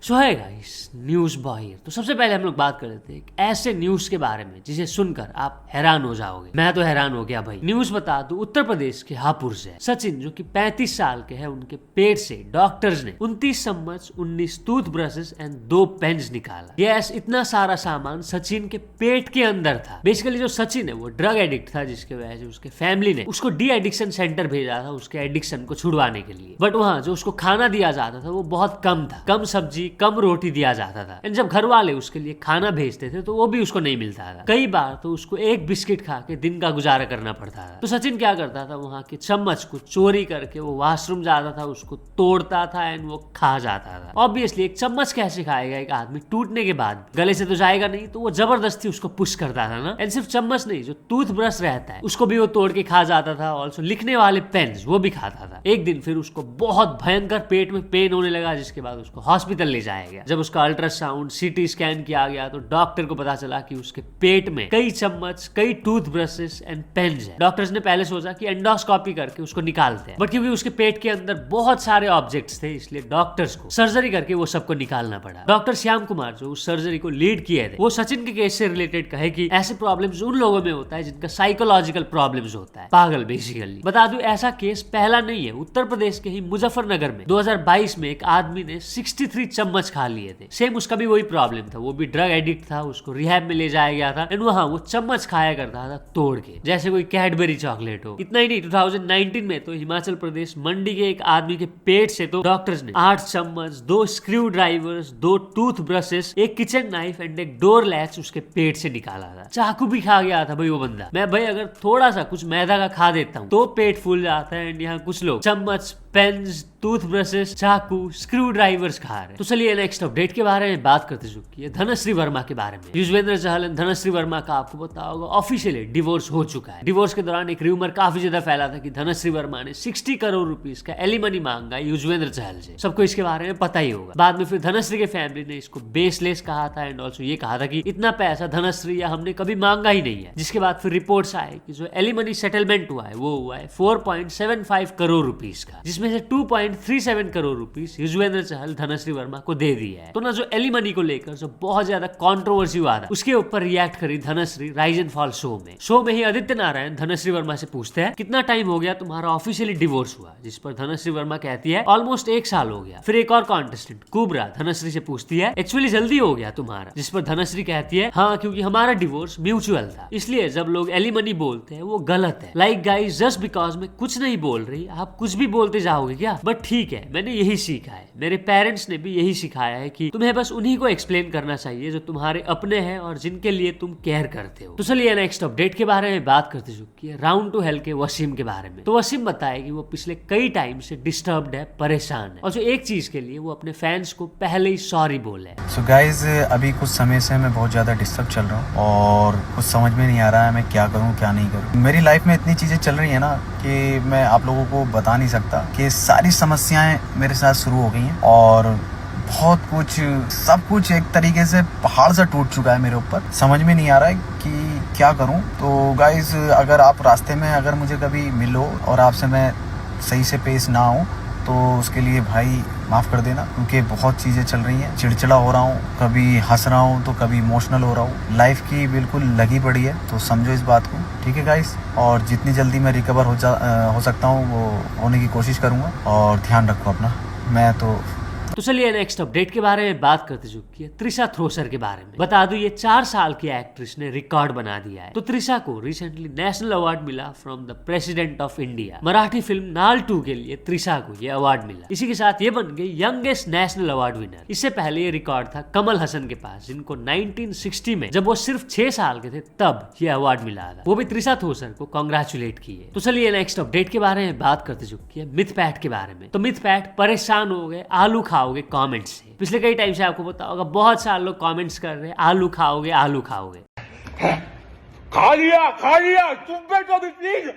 सो है guys, news boy. तो सबसे पहले हम लोग बात कर लेते हैं एक ऐसे न्यूज के बारे में जिसे सुनकर आप हैरान हो जाओगे। मैं तो हैरान हो गया भाई। न्यूज बता दूं, उत्तर प्रदेश के हापुड़ से सचिन जो कि 35 साल के हैं, उनके पेट से डॉक्टर्स ने 29 चम्मच, 19 टूथ ब्रशेस एंड 2 पेन्स निकाला। यस, इतना सारा सामान सचिन के पेट के अंदर था। बेसिकली जो सचिन है वो ड्रग एडिक्ट था, जिसके वजह से उसके फैमिली ने उसको डी एडिक्शन सेंटर भेजा था उसके एडिक्शन को छुड़वाने के लिए। बट वहाँ जो उसको खाना दिया जाता था वो बहुत कम था, कम सब्जी कम रोटी दिया जाता था। एंड जब घर वाले उसके लिए खाना भेजते थे तो वो भी उसको नहीं मिलता था। कई बार तो उसको एक बिस्किट खा के दिन का गुजारा करना पड़ता था। तो सचिन क्या करता था, वहाँ के चम्मच को चोरी करके वो वॉशरूम जाता था, उसको तोड़ता था एंड वो खा जाता था। ऑब्वियसली एक चम्मच कैसे खाएगा एक आदमी टूटने के बाद, गले से तो जाएगा नहीं, तो वो जबरदस्ती उसको पुश करता था ना। एंड सिर्फ चम्मच नहीं, जो टूथ ब्रश रहता है उसको भी वो तोड़ के खा जाता था। ऑल्सो लिखने वाले पेन्स वो भी खाता था। एक दिन फिर उसको बहुत भयंकर पेट में पेन होने लगा, जिसके बाद उसको हॉस्पिटल ले जाया गया। जब उसका अल्ट्रासाउंड सीटी स्कैन किया गया तो डॉक्टर को पता चला कि उसके पेट में कई चम्मच, कई टूथ ब्रशेस एंड पेन्स है। डॉक्टर्स ने पहले सोचा कि एंडोस्कोपी करके उसको निकालते हैं, बट क्योंकि उसके पेट के अंदर बहुत सारे ऑब्जेक्ट्स थे, इसलिए डॉक्टर्स को सर्जरी करके वो सबको निकालना पड़ा। डॉक्टर श्याम कुमार जो उस सर्जरी को लीड किए थे, वो सचिन के केस से रिलेटेड कहे कि ऐसे प्रॉब्लम्स उन लोगों में होता है जिनका साइकोलॉजिकल प्रॉब्लम्स होता है, पागल बेसिकली। बता दूं, ऐसा केस पहला नहीं है। उत्तर प्रदेश के ही मुजफ्फरनगर में 2022 में एक आदमी ने 63 चम्मच खा लिए थे। सेम उसका भी वही प्रॉब्लम था, वो भी ड्रग एडिक्ट था, उसको रिहैब में ले जाया गया था एंड वहाँ वो चम्मच खाया करता था तोड़ के, जैसे कोई कैडबरी चॉकलेट हो। इतना ही नहीं, 2019 में तो हिमाचल प्रदेश मंडी के एक आदमी के पेट से तो डॉक्टर्स ने 8 चम्मच, 2 स्क्रू ड्राइवर्स, 2 टूथ ब्रशेस, एक किचन नाइफ एंड एक डोर लैच उसके पेट से निकाला था। चाकू भी खा गया था भाई वो बंदा। मैं भाई अगर थोड़ा सा कुछ मैदा का खा देता हूँ तो पेट फूल जाता है, एंड यहाँ कुछ लोग चम्मच, पेन्स, टूथ ब्रशेस, चाकू, स्क्रू ड्राइवर्स खा रहे। तो चलिए नेक्स्ट अपडेट के बारे में बात करते चुकी धनश्री वर्मा के बारे में। युजवेंद्र चहल एंड धनश्री वर्मा का आपको पता होगा ऑफिशियली डिवोर्स हो चुका है। डिवोर्स के दौरान एक रूमर काफी ज्यादा फैला था कि धनश्री वर्मा ने 60 करोड़ रुपीस का एलिमनी मांगा युजवेंद्र चहल से। सबको इसके बारे में पता ही होगा। बाद में फिर धनश्री के फैमिली ने इसको बेसलेस कहा था एंड ऑल्सो ये कहा था कि इतना पैसा धनश्री या हमने कभी मांगा ही नहीं है। जिसके बाद फिर रिपोर्ट्स आए कि जो एलिमनी सेटलमेंट हुआ है वो हुआ है 4.75 करोड़ रुपीस का, जिसमें से 2.37 करोड़ रुपीस युजवेंद्र चहल धनश्री वर्मा को दे दिया है। तो ना जो एलिमनी को लेकर जो बहुत ज्यादा कंट्रोवर्सी हुआ था, उसके ऊपर रिएक्ट करी Dhanashree rise and fall show में ही आदित्य नारायण धनश्री वर्मा से पूछते हैं कितना टाइम हो गया तुम्हारा ऑफिशियली डिवोर्स हुआ, जिस पर धनश्री वर्मा कहती है ऑलमोस्ट 1 साल हो गया। फिर एक और कॉन्टेस्टेंट कुबरा धनश्री से पूछती है एक्चुअली जल्दी हो गया तुम्हारा, जिस पर धनश्री कहती है हाँ, क्योंकि हमारा डिवोर्स म्यूचुअल था, इसलिए जब लोग एलिमनी बोलते हैं वो गलत है। लाइक गाइस, जस्ट बिकॉज मैं कुछ नहीं बोल रही आप कुछ भी बोलते जाओगे क्या? बट ठीक है, मैंने यही सीखा है, मेरे पेरेंट्स ने भी यही सिखाया है कि तुम्हें बस उन्हीं को एक्सप्लेन करना चाहिए जो तुम्हारे अपने हैं और जिनके लिए तुम केयर करते हो। तो चलिए नेक्स्ट अपडेट के बारे में बात करते चुकी है राउंड टू हेल के वसीम के बारे में। तो वसीम बताया कि वो पिछले कई टाइम से डिस्टर्ब्ड है, परेशान है, और जो एक चीज के लिए वो अपने फैंस को पहले ही सॉरी बोले। सो गाइज, अभी कुछ समय से मैं बहुत ज्यादा डिस्टर्ब चल रहा हूँ और कुछ समझ में नहीं आ रहा है मैं क्या करूँ क्या नहीं करूँ। मेरी लाइफ में इतनी चीजें चल रही है ना कि मैं आप लोगों को बता नहीं सकता कि सारी समस्याएं मेरे साथ शुरू हो गई हैं और बहुत कुछ, सब कुछ एक तरीके से पहाड़ सा टूट चुका है मेरे ऊपर। समझ में नहीं आ रहा है कि क्या करूं। तो गाइज, अगर आप रास्ते में अगर मुझे कभी मिलो और आपसे मैं सही से पेश ना आऊं तो उसके लिए भाई माफ़ कर देना, क्योंकि बहुत चीज़ें चल रही हैं। चिड़चिड़ा हो रहा हूँ, कभी हंस रहा हूँ तो कभी इमोशनल हो रहा हूँ। लाइफ की बिल्कुल लगी पड़ी है, तो समझो इस बात को, ठीक है गाइस। और जितनी जल्दी मैं रिकवर हो सकता हूँ वो होने की कोशिश करूँगा और ध्यान रखो अपना। मैं तो चलिए नेक्स्ट अपडेट के बारे में बात करते चुकी है त्रिशा थ्रोसर के बारे में। बता दूं, ये 4 साल की एक्ट्रेस ने रिकॉर्ड बना दिया है। तो त्रिशा को रिसेंटली नेशनल अवार्ड मिला from the president of India. Marathi film नाल 2 के लिए त्रिशा को ये अवार्ड मिला। इसी के साथ ये बन गई यंगेस्ट नेशनल अवार्ड विनर। इससे पहले ये रिकॉर्ड था कमल हसन के पास, जिनको 1960 में जब वो सिर्फ 6 साल के थे तब ये अवार्ड मिला था। वो भी त्रिशा थ्रोसर को कॉन्ग्रेचुलेट किए। तो चलिए नेक्स्ट अपडेट के बारे में बात करते चुकी है मिथपैट के बारे में। तो मिथपैट परेशान हो गए आलू खाओगे कमेंट्स से। पिछले कई टाइम से आपको पता होगा बहुत सारे लोग कमेंट्स कर रहे हैं आलू खाओगे आलू खाओगे। खा लिया तुम बैठो भी प्लीज।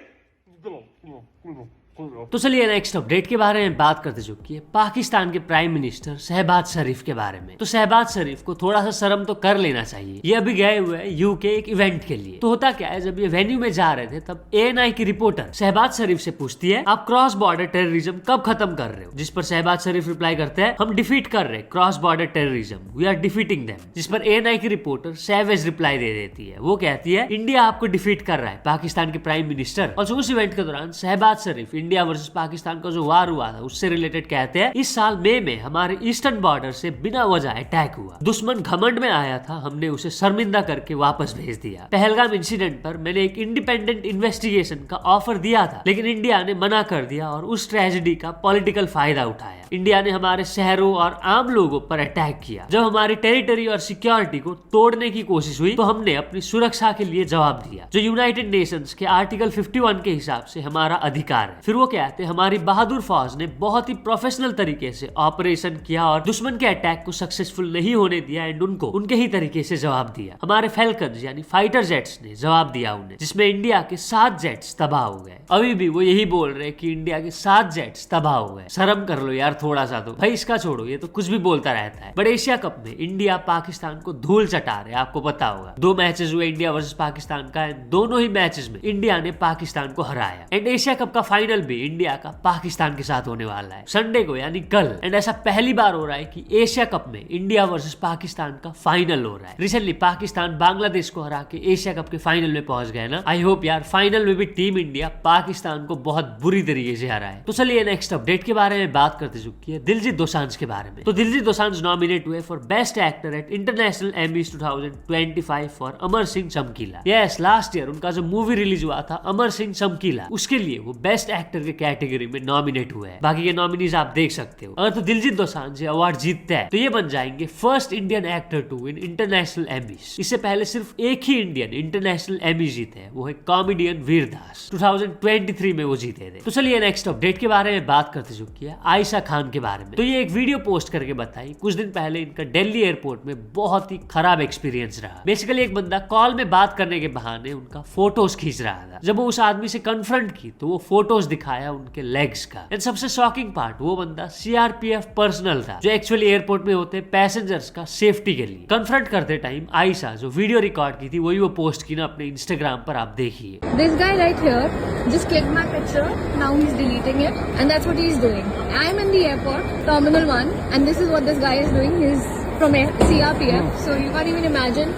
तो चलिए नेक्स्ट अपडेट के बारे में बात करते चुकी है पाकिस्तान के प्राइम मिनिस्टर शहबाज शरीफ के बारे में। तो शहबाज शरीफ को थोड़ा सा शर्म तो कर लेना चाहिए। ये अभी गए हुए हैं यूके एक इवेंट के लिए। तो होता क्या है, जब ये वेन्यू में जा रहे थे तब ANI की रिपोर्टर शहबाज शरीफ से पूछती है आप क्रॉस बॉर्डर टेररिज्म कब खत्म कर रहे हो, जिस पर शहबाज शरीफ रिप्लाई करते हैं हम डिफीट कर रहे cross border terrorism, we are defeating them. जिस पर ANI की रिपोर्टर सैवेज रिप्लाई दे देती है। वो कहती है इंडिया आपको डिफीट कर रहा है, पाकिस्तान के प्राइम मिनिस्टर। और उस इवेंट के दौरान शहबाज शरीफ इंडिया वर्सेस पाकिस्तान का जो वार हुआ था उससे रिलेटेड कहते हैं इस साल मई में हमारे ईस्टर्न बॉर्डर से बिना वजह अटैक हुआ, दुश्मन घमंड में आया था, हमने उसे शर्मिंदा करके वापस भेज दिया। पहलगाम इंसिडेंट पर मैंने एक इंडिपेंडेंट इन्वेस्टिगेशन का ऑफर दिया था लेकिन इंडिया ने मना कर दिया और उस ट्रेजेडी का पॉलिटिकल फायदा उठाया। इंडिया ने हमारे शहरों और आम लोगों पर अटैक किया। जब हमारी टेरिटरी और सिक्योरिटी को तोड़ने की कोशिश हुई तो हमने अपनी सुरक्षा के लिए जवाब दिया, जो यूनाइटेड नेशंस के आर्टिकल 51 के हिसाब से हमारा अधिकार है। फिर वो कहते हैं हमारी बहादुर फौज ने बहुत ही प्रोफेशनल तरीके से ऑपरेशन किया और दुश्मन के अटैक को सक्सेसफुल नहीं होने दिया एंड उनको उनके ही तरीके से जवाब दिया। हमारे फैल्कन यानी फाइटर जेट्स ने जवाब दिया उन्हें, जिसमें इंडिया के 7 जेट्स तबाह हो गए। अभी भी वो यही बोल रहे कि इंडिया के 7 जेट्स तबाह हो गए। शर्म कर लो यार थोड़ा सा तो। भाई इसका छोड़ो, ये तो कुछ भी बोलता रहता है। बट एशिया कप में इंडिया पाकिस्तान को धूल चटा रहे, आपको पता होगा। 2 मैचेस हुए इंडिया वर्सेस पाकिस्तान का, दोनों ही मैचेस में इंडिया ने पाकिस्तान को हराया। एंड एशिया कप का फाइनल भी इंडिया का पाकिस्तान के साथ होने वाला है संडे को यानी कल। एंड ऐसा पहली बार हो रहा है कि एशिया कप में इंडिया वर्सेस पाकिस्तान का फाइनल हो रहा है। रिसेंटली पाकिस्तान बांग्लादेश को हरा के एशिया कप के फाइनल में पहुंच गए ना। आई होप यार फाइनल में भी टीम इंडिया पाकिस्तान को बहुत बुरी तरीके से हरा है। तो चलिए नेक्स्ट अपडेट के बारे में बात करते चुकी है दिलजीत दोसांझ के बारे में। तो दिलजीत दोसांझ नॉमिनेट हुए for best actor at international Emmys 2025 for Amar Singh Chamkila. Yes, last year उनका जो मूवी रिलीज हुआ था अमर सिंह चमकीला, उसके लिए वो बेस्ट एक्टर के कैटेगरी में नॉमिनेट हुए हैं। बाकी के नॉमिनीज आप देख सकते हो। अगर तो दिलजीत दोसांझ अवार्ड जीतते हैं तो ये बन जाएंगे first Indian actor to win international Emmys. इससे पहले सिर्फ एक ही इंडियन इंटरनेशनल एमी जीते हैं, वो है कॉमेडियन वीरदास। 2023 में वो जीते थे। तो चलिए नेक्स्ट अपडेट के बारे में बात करते चुकी है आयशा खान के बारे में। तो ये एक वीडियो पोस्ट करके बताई कुछ दिन पहले इनका दिल्ली एयरपोर्ट में बहुत ही खराब एक्सपीरियंस रहा। बेसिकली एक बंदा कॉल में बात करने के बहाने उनका फोटोज खींच रहा था। जब वो उस आदमी से कन्फ्रंट की तो वो फोटोज दिखाया उनके लेग्स का। एंड सबसे शॉकिंग पार्ट, वो बंदा CRPF पर्सनल था जो एक्चुअली एयरपोर्ट में होते पैसेंजर्स का सेफ्टी के लिए। कन्फ्रंट करते टाइम आयशा जो वीडियो रिकॉर्ड की थी वही वो पोस्ट की ना अपने इंस्टाग्राम पर, आप देखिए। This guy right here just clicked my picture. Now he's deleting it, and that's what he's doing. I'm in the airport, Terminal 1, and this is what this guy is doing. He's from CRPF, so you can't even imagine.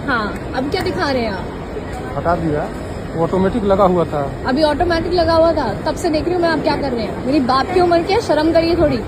हाँ, अब क्या दिखा रहे हैं आप? हटा दिया, automatic लगा हुआ था। अभी ऑटोमेटिक लगा हुआ था, तब से देख रही हूँ मैं आप क्या कर रहे हैं। मेरी बाप की उम्र क्या, शर्म करिए थोड़ी।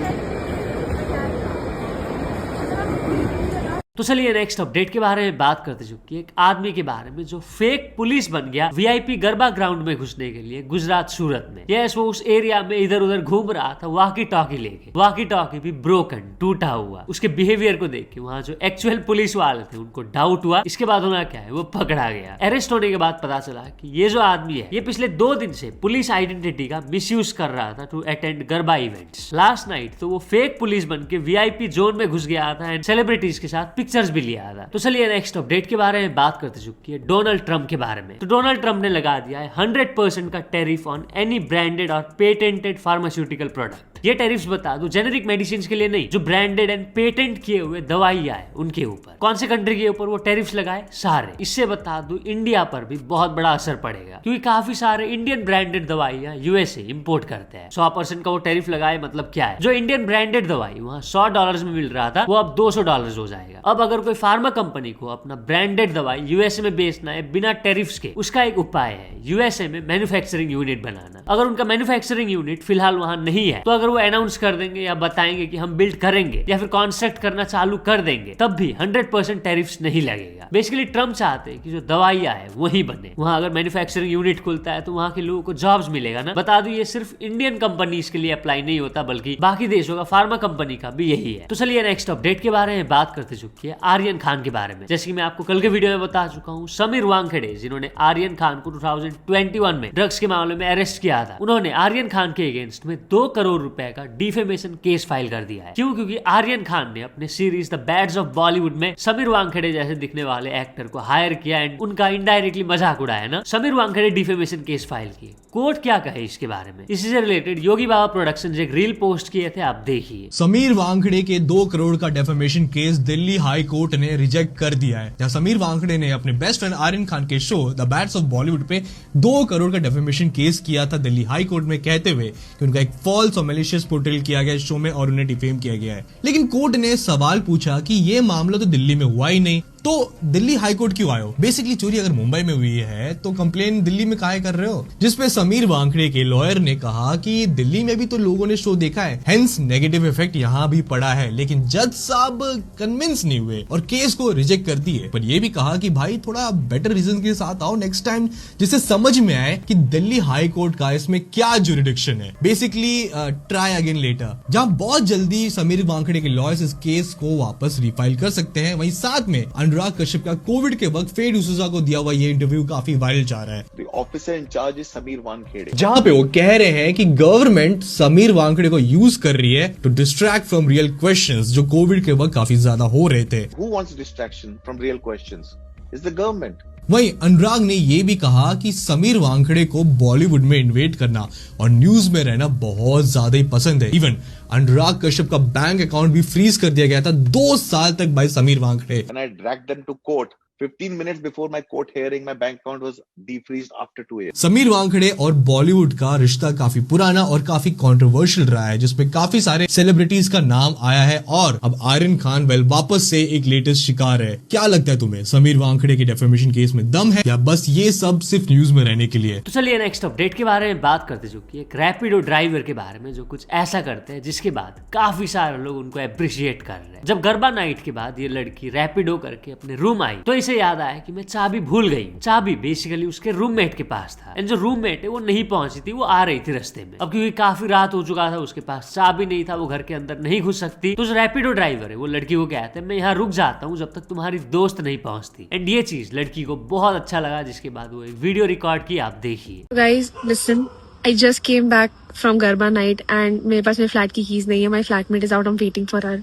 तो चलिए नेक्स्ट अपडेट के बारे में बात करते चुकी है एक आदमी के बारे में जो फेक पुलिस बन गया VIP गरबा ग्राउंड में घुसने के लिए गुजरात सूरत में। यस, वो उस एरिया में इधर उधर घूम रहा था वॉकी टॉकी लेके। वॉकी टॉकी भी ब्रोकन, टूटा हुआ। उसके बिहेवियर को देख के वहां जो एक्चुअल पुलिस वाले थे उनको डाउट हुआ। इसके बाद होना क्या है, वो पकड़ा गया। अरेस्ट होने के बाद पता चला कि ये जो आदमी है ये पिछले 2 दिन से पुलिस आइडेंटिटी का मिसयूज कर रहा था to attend garba events. Last night तो वो फेक पुलिस बन के VIP जोन में घुस गया था एंड सेलिब्रिटीज के साथ पिक्चर्स भी लिया था। तो चलिए नेक्स्ट अपडेट के बारे में बात करते चुकी है डोनाल्ड ट्रंप के बारे में। तो डोनाल्ड ट्रंप ने लगा दिया है 100% का टैरिफ ऑन एनी ब्रांडेड और पेटेंटेड फार्मास्यूटिकल प्रोडक्ट। ये टैरिफ्स बता दूं जेनेरिक मेडिसिन के लिए नहीं, जो ब्रांडेड एंड पेटेंट किए हुए दवाइयां है उनके ऊपर। कौन से कंट्री के ऊपर वो टैरिफ्स लगाए? सारे। इससे बता दूं इंडिया पर भी बहुत बड़ा असर पड़ेगा क्योंकि काफी सारे इंडियन ब्रांडेड दवाइयां USA इंपोर्ट करते हैं। 100% का वो टैरिफ लगाए मतलब क्या है, जो इंडियन ब्रांडेड दवाई वहां $100 में मिल रहा था वो अब $200 हो जाएगा। अब अगर कोई फार्मा कंपनी को अपना ब्रांडेड दवाई USA में बेचना है बिना टैरिफ्स के, उसका एक उपाय है USA में मैन्युफैक्चरिंग यूनिट बनाना। अगर उनका मैन्युफैक्चरिंग यूनिट फिलहाल वहां नहीं है तो अगर वो अनाउंस कर देंगे या बताएंगे कि हम बिल्ड करेंगे या फिर कॉन्स्ट्रक्ट करना चालू कर देंगे, तब भी 100% टैरिफ्स नहीं लगेगा। बेसिकली ट्रम्प चाहते हैं कि जो दवाइयां है वही बने। वहां अगर मैन्युफैक्चरिंग यूनिट खुलता है तो वहां के लोगों को जॉब्स मिलेगा ना। बता दूं ये सिर्फ इंडियन कंपनीज के लिए अप्लाई नहीं होता बल्कि बाकी देशों का फार्मा कंपनी का भी यही है। तो चलिए नेक्स्ट अपडेट के बारे में बात करते चुकी है आर्यन खान के बारे में। जैसे कि मैं आपको कल के वीडियो में बता चुका हूँ, समीर वांगखेड़े जिन्होंने आर्यन खान को 2021 में ड्रग्स के मामले में अरेस्ट किया था, उन्होंने आर्यन खान के अगेंस्ट में 2 करोड़ रुपए रुपए का डिफेमेशन केस फाइल कर दिया है। क्यों? क्योंकि आर्यन खान ने अपने series the Bads of Bollywood में समीर वानखेड़े जैसे दिखने वाले एक्टर को हायर किया एंड उनका इनडायरेक्टली मजाक उड़ाया ना। Sameer Wankhede defamation case file किए। कोर्ट क्या कहे इसके बारे में? इसी से रिलेटेड योगी बाबा प्रोडक्शन एक रील पोस्ट किए थे, आप देखिए। समीर वानखेड़े के 2 करोड़ का defamation case Delhi high court ने रिजेक्ट कर दिया है। जहां समीर वानखेड़े ने अपने बेस्ट फ्रेंड आर्यन खान के show the Bads of Bollywood पे 2 करोड़ का डेफेमेशन केस किया था दिल्ली हाई कोर्ट में, कहते हुए कि उनका एक फॉल्स और मैलिशियस पोर्ट्रेल किया गया शो में और उन्हें डिफेम किया गया है। लेकिन कोर्ट ने सवाल पूछा कि ये मामला तो दिल्ली में हुआ ही नहीं, तो दिल्ली हाई कोर्ट क्यों आए हो? बेसिकली चोरी अगर मुंबई में हुई है तो कंप्लेन दिल्ली में काहे कर रहे हो? जिसपे समीर वानखेड़े के लॉयर ने कहा कि दिल्ली में भी तो लोगों ने शो देखा है, हेंस नेगेटिव इफेक्ट यहाँ भी पड़ा है। लेकिन जज साहब कन्विंस नहीं हुए और केस को रिजेक्ट कर दिए। पर यह भी कहा कि भाई थोड़ा बेटर रीजन के साथ आओ नेक्स्ट टाइम, जिससे समझ में आए कि दिल्ली हाई कोर्ट का इसमें क्या जुरिडिक्शन है। Basically try again later. जहां बहुत जल्दी समीर वानखेड़े के लॉयर्स इस केस को वापस रिफाइल कर सकते हैं, वहीं साथ में अनुराग कश्यप का कोविड के वक्त फेड डिसूजा को दिया हुआ ये इंटरव्यू काफी वायरल जा रहा है। The officer in charge is Sameer Wankhede. जहां पे वो कह रहे हैं कि गवर्नमेंट समीर वानखेड़े को यूज कर रही है to distract from real questions, जो कोविड के वक्त काफी ज्यादा हो रहे थे। Who wants distraction from real questions? It's the government. वहीं अनुराग ने यह भी कहा कि समीर वानखेड़े को बॉलीवुड में इन्वेट करना और न्यूज में रहना बहुत ज्यादा ही पसंद है। इवन अनुराग कश्यप का बैंक अकाउंट भी फ्रीज कर दिया गया था 2 साल तक by Sameer Wankhede. When I dragged them to court, 15 minutes before my court hearing, my bank account was defreezed after 2 years. Sameer Wankhede और बॉलीवुड का रिश्ता काफी पुराना और काफी कंट्रोवर्शियल रहा है, जिसमें काफी सारे सेलिब्रिटीज का नाम आया है और अब आर्यन खान वापस से एक लेटेस्ट शिकार है। क्या लगता है तुम्हें, समीर वानखेड़े के डेफेमेशन केस में दम है या बस ये सब सिर्फ न्यूज में रहने के लिए? तो चलिए नेक्स्ट अपडेट के बारे में बात करते, जो कि एक रैपिडो ड्राइवर के बारे में जो कुछ ऐसा करते हैं जिसके बाद काफी सारे लोग उनको अप्रिशिएट कर रहे हैं। जब गरबा नाइट के बाद ये लड़की रैपिडो करके अपने रूम आई तो इसे याद आया कि मैं चाबी भूल गई। चाबी बेसिकली उसके रूममेट के पास था एंड जो रूममेट है वो नहीं पहुंची थी, वो आ रही थी रास्ते में। अब क्योंकि काफी रात हो चुका था, उसके पास चाबी नहीं था, वो घर के अंदर नहीं घुस सकती, तो जो रैपिडो ड्राइवर है वो लड़की को कहते हैं मैं यहाँ रुक जाता हूँ जब तक तुम्हारी दोस्त नहीं पहुंचती। एंड ये चीज लड़की को बहुत अच्छा लगा, जिसके बाद वो एक वीडियो रिकॉर्ड की, आप देखिए। Guys, listen. I just came back from Garba night and मेरे पास मेरे फ्लैट की कीज नहीं है. My flatmate is out. I'm waiting for her.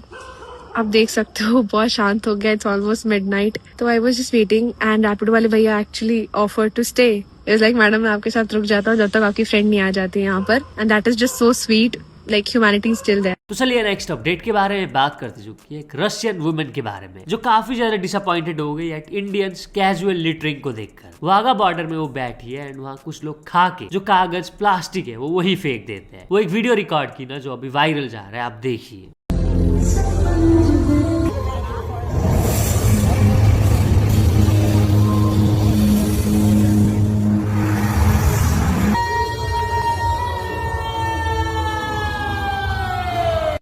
आप देख सकते हो बहुत शांत हो गया. It's almost midnight. तो I was just waiting and Rapido वाले भैया actually offered to stay. It was like madam मैं आपके साथ रुक जाता हूँ जब तक आपकी फ्रेंड नहीं आ जाती है यहाँ पर. And that is just so sweet. Like humanity is still there. तो चलिए नेक्स्ट अपडेट के बारे में बात करते, जो कि एक रशियन वुमेन के बारे में जो काफी ज्यादा डिसअपॉइंटेड हो गई एट इंडियंस कैजुअल लिटरिंग को देखकर। वाघा बॉर्डर में वो बैठी है एंड वहाँ कुछ लोग खा के जो कागज प्लास्टिक है वो वही फेंक देते हैं। वो एक वीडियो रिकॉर्ड की ना जो अभी वायरल जा रहा है, आप देखिए।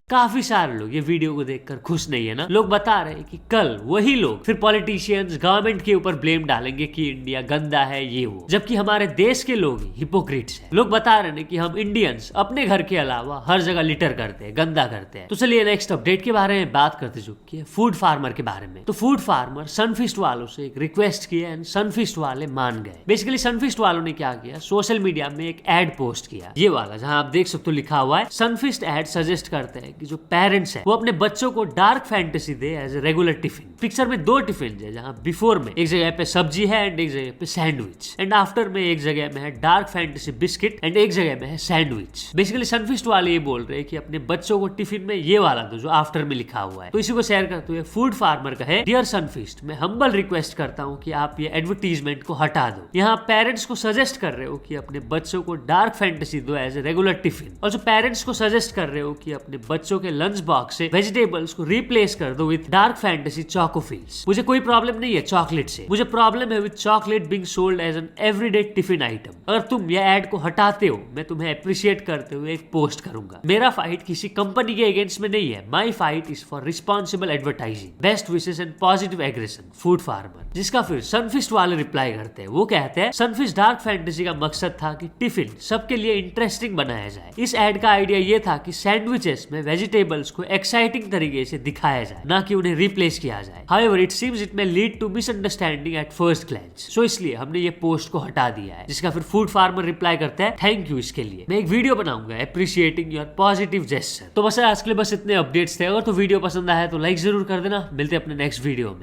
काफी सारे लोग ये वीडियो को देखकर खुश नहीं है ना। लोग बता रहे हैं कि कल वही लोग फिर पॉलिटिशियंस गवर्नमेंट के ऊपर ब्लेम डालेंगे कि इंडिया गंदा है ये वो, जबकि हमारे देश के लोग ही हिपोक्रिट्स हैं। लोग बता रहे हैं कि हम इंडियंस अपने घर के अलावा हर जगह लिटर करते हैं, गंदा करते हैं। तो चलिए नेक्स्ट अपडेट के बारे में बात करते, जो कि है फूड फार्मर के बारे में। तो फूड फार्मर सनफिस्ट वालों से एक रिक्वेस्ट किया एंड सनफिस्ट वाले मान गए। बेसिकली सनफिस्ट वालों ने क्या किया, सोशल मीडिया में एक एड पोस्ट किया, ये वाला जहां आप देख सकते हो लिखा हुआ है सनफिस्ट एड सजेस्ट करते हैं कि जो पेरेंट्स हैं वो अपने बच्चों को डार्क फैंटेसी दे as a regular tiffin. Picture में 2 टिफिन है, जहां बिफोर में एक जगह पे सब्जी है एंड एक जगह पे सैंडविच, एंड आफ्टर में एक जगह में है डार्क फैंटेसी बिस्किट एंड एक जगह में है सैंडविच। बेसिकली सनफिस्ट वाले ये बोल रहे हैं कि अपने बच्चों को टिफिन में ये वाला दो जो आफ्टर में लिखा हुआ है। तो इसी को शेयर करते हुए फूड फार्मर का है, डियर सनफिस्ट, मैं हम्बल रिक्वेस्ट करता हूँ कि आप ये एडवर्टीजमेंट को हटा दो। यहाँ पेरेंट्स को सजेस्ट कर रहे हो कि अपने बच्चों को डार्क फैंटेसी दो एज ए रेगुलर टिफिन, और जो पेरेंट्स को सजेस्ट कर रहे हो कि अपने बच्चों के लंच बॉक्स से वेजिटेबल्स को रिप्लेस कर दो विद डार्क फैंटेसी चॉकोफिल्स। मुझे कोई प्रॉब्लम नहीं है चॉकलेट से, मुझे प्रॉब्लम है with chocolate being sold as an everyday tiffin item. अगर तुम ये ऐड को हटाते हो मैं तुम्हें अप्रिशिएट करते हुए एक पोस्ट करूंगा। मेरा फाइट किसी कंपनी के अगेंस्ट में नहीं है, माई fight is for responsible advertising, best wishes and positive aggression, food farmer. जिसका फिर सनफिस्ट वाले रिप्लाई करते हैं, वो कहते हैं सनफिस्ट डार्क फैंटेसी का मकसद था कि टिफिन सबके लिए इंटरेस्टिंग बनाया जाए। इस ऐड का आइडिया ये था कि सैंडविचेस में वेजिटेबल्स को एक्साइटिंग तरीके से दिखाया जाए, ना कि उन्हें रिप्लेस किया जाए। However, it seems it may lead to misunderstanding at first glance. So इसलिए हमने ये पोस्ट को हटा दिया है, जिसका फिर फूड फार्मर रिप्लाई करता है थैंक यू इसके लिए। मैं एक वीडियो बनाऊंगा अप्रिशिएटिंग योर पॉजिटिव जेस्चर। तो बस आज के लिए बस इतने अपडेट्स थे। अगर तो वीडियो पसंद आया तो लाइक जरूर कर देना। मिलते हैं अपने नेक्स्ट वीडियो में।